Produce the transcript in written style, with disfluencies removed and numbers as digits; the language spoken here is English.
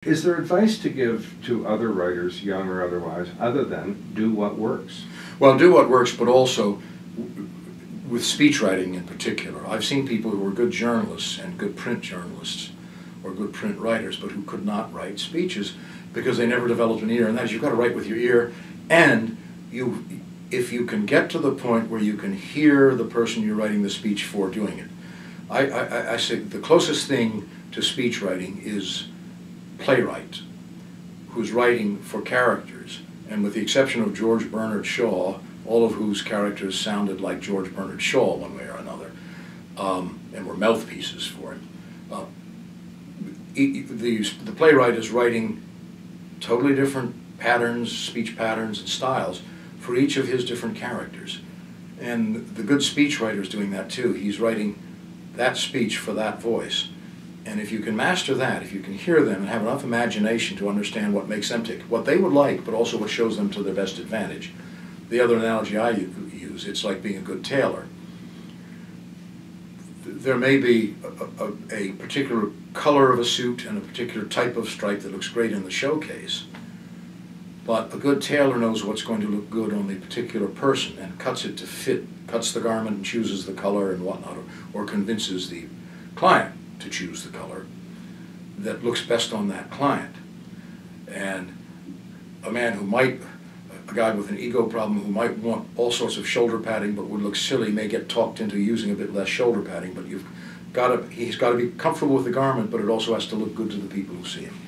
Is there advice to give to other writers, young or otherwise, other than do what works? Well, do what works, but also with speech writing in particular. I've seen people who were good journalists and good print journalists or good print writers, but who could not write speeches because they never developed an ear. And that is, you've got to write with your ear, and if you can get to the point where you can hear the person you're writing the speech for doing it. I say the closest thing to speech writing is playwright, who's writing for characters, and with the exception of George Bernard Shaw, all of whose characters sounded like George Bernard Shaw one way or another, and were mouthpieces for him. The playwright is writing totally different patterns, speech patterns and styles for each of his different characters. And the good speechwriter is doing that too. He's writing that speech for that voice. And if you can master that, if you can hear them and have enough imagination to understand what makes them tick, what they would like, but also what shows them to their best advantage. The other analogy I use, it's like being a good tailor. There may be a particular color of a suit and a particular type of stripe that looks great in the showcase, but a good tailor knows what's going to look good on the particular person and cuts it to fit, cuts the garment and chooses the color and whatnot, or convinces the client to choose the color that looks best on that client. And a man who might, a guy with an ego problem who might want all sorts of shoulder padding but would look silly may get talked into using a bit less shoulder padding, but he's got to be comfortable with the garment, but it also has to look good to the people who see him.